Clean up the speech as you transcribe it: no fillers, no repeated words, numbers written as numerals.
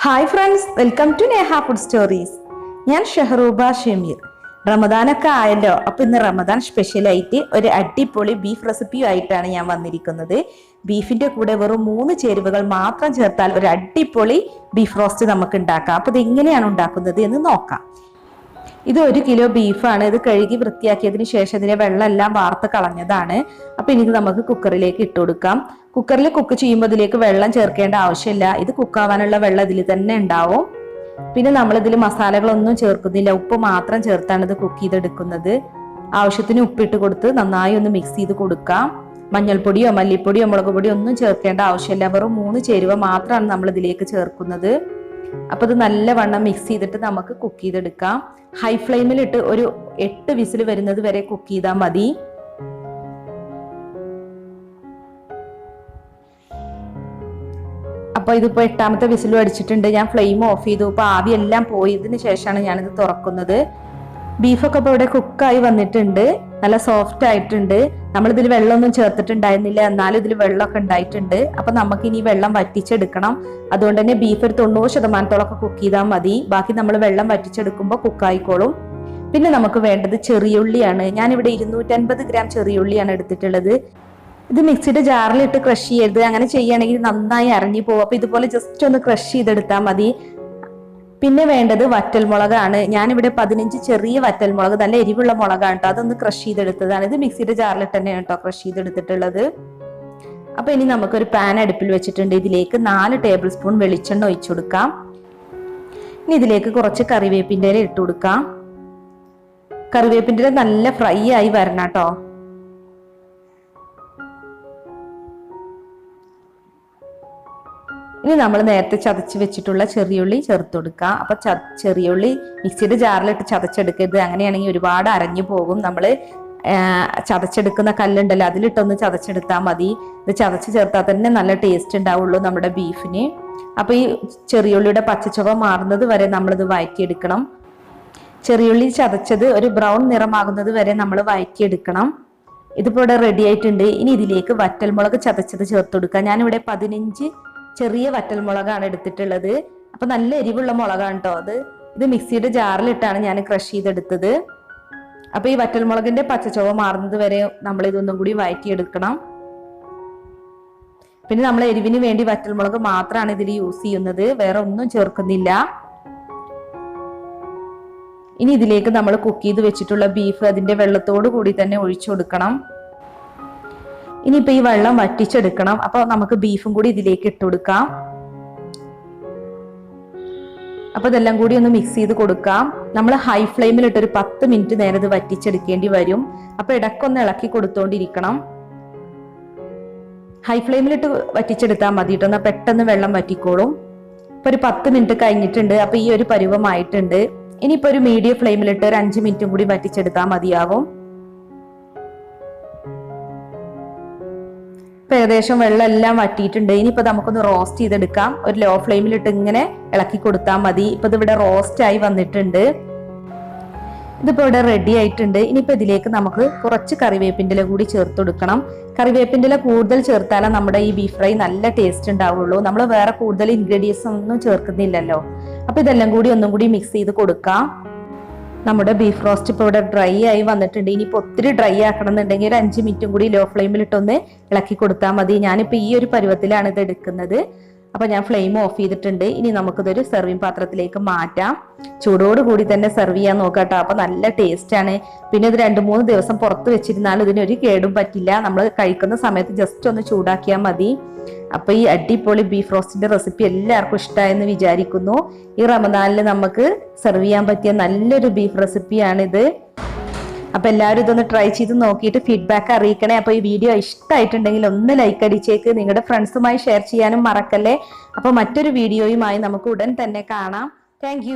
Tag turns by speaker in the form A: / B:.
A: Hi friends, welcome to Neha food stories. ഞാൻ ഷെഹറൂബ ഷമീർ. റമദാനൊക്കെ ആയല്ലോ, അപ്പൊ ഇന്ന് റമദാൻ സ്പെഷ്യലായിട്ട് ഒരു അടിപൊളി ബീഫ് റെസിപ്പിയും ആയിട്ടാണ് ഞാൻ വന്നിരിക്കുന്നത്. ബീഫിന്റെ കൂടെ വെറും 3 ചേരുവകൾ മാത്രം ചേർത്താൽ ഒരു അടിപൊളി ബീഫ് റോസ്റ്റ് നമുക്ക് ഉണ്ടാക്കാം. അപ്പൊ ഇത് എങ്ങനെയാണ് ഉണ്ടാക്കുന്നത് എന്ന് നോക്കാം. ഇത് 1 കിലോ ബീഫാണ്. ഇത് കഴുകി വൃത്തിയാക്കിയതിന് ശേഷം ഇതിലെ വെള്ളം എല്ലാം വാർത്ത് കളഞ്ഞതാണ്. അപ്പൊ ഇനി ഇത് നമുക്ക് കുക്കറിലേക്ക് ഇട്ട് കൊടുക്കാം. കുക്കറിൽ കുക്ക് ചെയ്യുമ്പോൾ ഇതിലേക്ക് വെള്ളം ചേർക്കേണ്ട ആവശ്യമില്ല. ഇത് കുക്കാവാനുള്ള വെള്ളം ഇതിൽ തന്നെ ഉണ്ടാവും. പിന്നെ നമ്മൾ ഇതിൽ മസാലകളൊന്നും ചേർക്കുന്നില്ല, ഉപ്പ് മാത്രം ചേർത്താണ് ഇത് കുക്ക് ചെയ്തെടുക്കുന്നത്. ആവശ്യത്തിന് ഉപ്പിട്ട് കൊടുത്ത് നന്നായി ഒന്ന് മിക്സ് ചെയ്ത് കൊടുക്കാം. മഞ്ഞൾപ്പൊടിയോ മല്ലിപ്പൊടിയോ മുളക് പൊടിയോ ഒന്നും ചേർക്കേണ്ട ആവശ്യമില്ല. വെറും 3 ചേരുവ മാത്രമാണ് നമ്മൾ ഇതിലേക്ക് ചേർക്കുന്നത്. അപ്പൊ ഇത് നല്ലവണ്ണം മിക്സ് ചെയ്തിട്ട് നമുക്ക് കുക്ക് ചെയ്തെടുക്കാം. ഹൈ ഫ്ലെയിമിലിട്ട് ഒരു 8 വിസിൽ വരുന്നത് വരെ കുക്ക് ചെയ്താൽ മതി. അപ്പൊ ഇതിപ്പോ 8ാമത്തെ വിസിലും അടിച്ചിട്ടുണ്ട്. ഞാൻ ഫ്ലെയിം ഓഫ് ചെയ്തു. ഇപ്പൊ ആവിയെല്ലാം പോയതിന് ശേഷമാണ് ഞാനിത് തുറക്കുന്നത്. ബീഫൊക്കെ ഇപ്പൊ ഇവിടെ കുക്കായി വന്നിട്ടുണ്ട്, നല്ല സോഫ്റ്റ് ആയിട്ടുണ്ട്. നമ്മളിതിൽ വെള്ളമൊന്നും ചേർത്തിട്ടുണ്ടായിരുന്നില്ല, എന്നാലും ഇതിൽ വെള്ളമൊക്കെ ഉണ്ടായിട്ടുണ്ട്. അപ്പൊ നമുക്ക് ഇനി വെള്ളം വറ്റിച്ചെടുക്കണം. അതുകൊണ്ട് തന്നെ ബീഫ് ഒരു 90% കുക്ക് ചെയ്താൽ മതി. ബാക്കി നമ്മൾ വെള്ളം വറ്റിച്ചെടുക്കുമ്പോൾ കുക്കായിക്കോളും. പിന്നെ നമുക്ക് വേണ്ടത് ചെറിയുള്ളിയാണ്. ഞാനിവിടെ 250 ഗ്രാം ചെറിയുള്ളിയാണ് എടുത്തിട്ടുള്ളത്. ഇത് മിക്സിയുടെ ജാറിലിട്ട് ക്രഷ് ചെയ്യരുത്. അങ്ങനെ ചെയ്യുകയാണെങ്കിൽ നന്നായി അരഞ്ഞു പോകും. അപ്പൊ ഇതുപോലെ ജസ്റ്റ് ഒന്ന് ക്രഷ് ചെയ്തെടുത്താൽ മതി. പിന്നെ വേണ്ടത് വറ്റൽമുളകാണ്. ഞാനിവിടെ 15 ചെറിയ വറ്റൽമുളക്, നല്ല എരിവുള്ള മുളകാണ് കേട്ടോ. അതൊന്ന് ക്രഷ് ചെയ്തെടുത്തതാണ്. ഇത് മിക്സിയുടെ ജാറിലിട്ട് തന്നെയാണ് കേട്ടോ ക്രഷ് ചെയ്തെടുത്തിട്ടുള്ളത്. അപ്പൊ ഇനി നമുക്കൊരു പാൻ അടുപ്പിൽ വെച്ചിട്ടുണ്ട്. ഇതിലേക്ക് 4 ടേബിൾ സ്പൂൺ വെളിച്ചെണ്ണ ഒഴിച്ചു കൊടുക്കാം. ഇനി ഇതിലേക്ക് കുറച്ച് കറിവേപ്പിൻ്റെ ഇല ഇട്ട് കൊടുക്കാം. കറിവേപ്പിൻ്റെ ഇല നല്ല ഫ്രൈ ആയി വരണം കേട്ടോ. ഇനി നമ്മൾ നേരത്തെ ചതച്ച് വെച്ചിട്ടുള്ള ചെറിയുള്ളി ചേർത്ത് കൊടുക്കാം. അപ്പൊ ചെറിയുള്ളി മിക്സിയുടെ ജാറിലിട്ട് ചതച്ചെടുക്കരുത്. അങ്ങനെയാണെങ്കിൽ ഒരുപാട് അരഞ്ഞു പോകും. നമ്മൾ ചതച്ചെടുക്കുന്ന കല്ലുണ്ടല്ലോ, അതിലിട്ടൊന്ന് ചതച്ചെടുത്താൽ മതി. ഇത് ചതച്ച് ചേർത്താൽ തന്നെ നല്ല ടേസ്റ്റ് ഉണ്ടാവുള്ളൂ നമ്മുടെ ബീഫിന്. അപ്പൊ ഈ ചെറിയുള്ളിയുടെ പച്ചച്ചുവ മാറുന്നത് വരെ നമ്മളിത് വഴറ്റിയെടുക്കണം. ചെറിയുള്ളി ചതച്ചത് ഒരു ബ്രൗൺ നിറമാകുന്നത് വരെ നമ്മൾ വഴറ്റിയെടുക്കണം. ഇതിപ്പോ ഇവിടെ റെഡി ആയിട്ടുണ്ട്. ഇനി ഇതിലേക്ക് വറ്റൽമുളക് ചതച്ചത് ചേർത്ത് കൊടുക്കുക. ഞാനിവിടെ 15 ചെറിയ വറ്റൽമുളകാണ് എടുത്തിട്ടുള്ളത്. അപ്പൊ നല്ല എരിവുള്ള മുളകാണ് കേട്ടോ. ഇത് മിക്സിയുടെ ജാറിലിട്ടാണ് ഞാൻ ക്രഷ് ചെയ്തെടുത്തത്. അപ്പൊ ഈ വറ്റൽമുളകിന്റെ പച്ചച്ചുവ മാറുന്നത് വരെ നമ്മൾ ഇതൊന്നും കൂടി വഴറ്റിയെടുക്കണം. പിന്നെ നമ്മൾ എരിവിന് വേണ്ടി വറ്റൽമുളക് മാത്രമാണ് ഇതിൽ യൂസ് ചെയ്യുന്നത്, വേറെ ഒന്നും ചേർക്കുന്നില്ല. ഇനി ഇതിലേക്ക് നമ്മൾ കുക്ക് ചെയ്ത് വെച്ചിട്ടുള്ള ബീഫ് അതിന്റെ വെള്ളത്തോട് കൂടി തന്നെ ഒഴിച്ചു കൊടുക്കണം. ഇനിയിപ്പോ ഈ വെള്ളം വറ്റിച്ചെടുക്കണം. അപ്പൊ നമുക്ക് ബീഫും കൂടി ഇതിലേക്ക് ഇട്ട് കൊടുക്കാം. അപ്പൊ ഇതെല്ലാം കൂടി ഒന്ന് മിക്സ് ചെയ്ത് കൊടുക്കാം. നമ്മൾ ഹൈ ഫ്ലെയിമിലിട്ട് ഒരു 10 മിനിറ്റ് നേരം ഇത് വറ്റിച്ചെടുക്കേണ്ടി വരും. അപ്പൊ ഇടക്കൊന്ന് ഇളക്കി കൊടുത്തോണ്ടിരിക്കണം. ഹൈ ഫ്ലെയിമിലിട്ട് വറ്റിച്ചെടുത്താൽ മതി കേട്ടോ, എന്നാൽ പെട്ടെന്ന് വെള്ളം വറ്റിക്കോളും. ഇപ്പൊ ഒരു 10 മിനിറ്റ് കഴിഞ്ഞിട്ടുണ്ട്. അപ്പൊ ഈ ഒരു പരുവമായിട്ടുണ്ട്. ഇനിയിപ്പോ ഒരു മീഡിയം ഫ്ലെയിമിലിട്ട് ഒരു 5 മിനിറ്റും കൂടി വറ്റിച്ചെടുത്താൽ മതിയാവും. ഇപ്പൊ ഏകദേശം വെള്ളം എല്ലാം വറ്റിയിട്ടുണ്ട്. ഇനിയിപ്പോ നമുക്കൊന്ന് റോസ്റ്റ് ചെയ്തെടുക്കാം. ഒരു ലോ ഫ്ലെയിമിലിട്ട് ഇങ്ങനെ ഇളക്കി കൊടുത്താൽ മതി. ഇപ്പൊ ഇതിവിടെ റോസ്റ്റ് ആയി വന്നിട്ടുണ്ട്. ഇതിപ്പോ ഇവിടെ റെഡി ആയിട്ടുണ്ട്. ഇനിയിപ്പോ ഇതിലേക്ക് നമുക്ക് കുറച്ച് കറിവേപ്പിൻ്റെ ഇല കൂടി ചേർത്ത് കൊടുക്കണം. കറിവേപ്പിൻ്റെ ഇല കൂടുതൽ ചേർത്താലേ നമ്മുടെ ഈ ബീഫ് ഫ്രൈ നല്ല ടേസ്റ്റ് ഉണ്ടാവുള്ളൂ. നമ്മൾ വേറെ കൂടുതൽ ഇൻഗ്രീഡിയൻസ് ഒന്നും ചേർക്കുന്നില്ലല്ലോ. അപ്പൊ ഇതെല്ലാം കൂടി ഒന്നും കൂടി മിക്സ് ചെയ്ത് കൊടുക്കാം. നമ്മുടെ ബീഫ് റോസ്റ്റ് ഇപ്പോൾ ഇവിടെ ഡ്രൈ ആയി വന്നിട്ടുണ്ട്. ഇനിയിപ്പോൾ ഒത്തിരി ഡ്രൈ ആക്കണം എന്നുണ്ടെങ്കിൽ ഒരു 5 മിനിറ്റും കൂടി ലോ ഫ്ലെയിമിലിട്ടൊന്ന് ഇളക്കി കൊടുത്താൽ മതി. ഞാനിപ്പോൾ ഈ ഒരു പരുവത്തിലാണ് ഇത് എടുക്കുന്നത്. അപ്പൊ ഞാൻ ഫ്ലെയിം ഓഫ് ചെയ്തിട്ടുണ്ട്. ഇനി നമുക്കിതൊരു സെർവിങ് പാത്രത്തിലേക്ക് മാറ്റാം. ചൂടോട് കൂടി തന്നെ സെർവ് ചെയ്യാൻ നോക്കാട്ടോ. അപ്പൊ നല്ല ടേസ്റ്റ് ആണ്. പിന്നെ ഇത് 2-3 ദിവസം പുറത്ത് വെച്ചിരുന്നാൽ ഇതിനൊരു കേടും പറ്റില്ല. നമ്മൾ കഴിക്കുന്ന സമയത്ത് ജസ്റ്റ് ഒന്ന് ചൂടാക്കിയാൽ മതി. അപ്പൊ ഈ അടിപൊളി ബീഫ് റോസ്റ്റിന്റെ റെസിപ്പി എല്ലാവർക്കും ഇഷ്ടമായെന്ന് വിചാരിക്കുന്നു. ഈ റമദാനിൽ നമുക്ക് സെർവ് ചെയ്യാൻ പറ്റിയ നല്ലൊരു ബീഫ് റെസിപ്പിയാണിത്. അപ്പൊ എല്ലാവരും ഇതൊന്ന് ട്രൈ ചെയ്ത് നോക്കിയിട്ട് ഫീഡ്ബാക്ക് അറിയിക്കണേ. അപ്പൊ ഈ വീഡിയോ ഇഷ്ടമായിട്ടുണ്ടെങ്കിൽ ഒന്ന് ലൈക്ക് അടിച്ചേക്ക്. നിങ്ങളുടെ ഫ്രണ്ട്സുമായി ഷെയർ ചെയ്യാനും മറക്കല്ലേ. അപ്പൊ മറ്റൊരു വീഡിയോയുമായി നമുക്ക് ഉടൻ തന്നെ കാണാം. താങ്ക്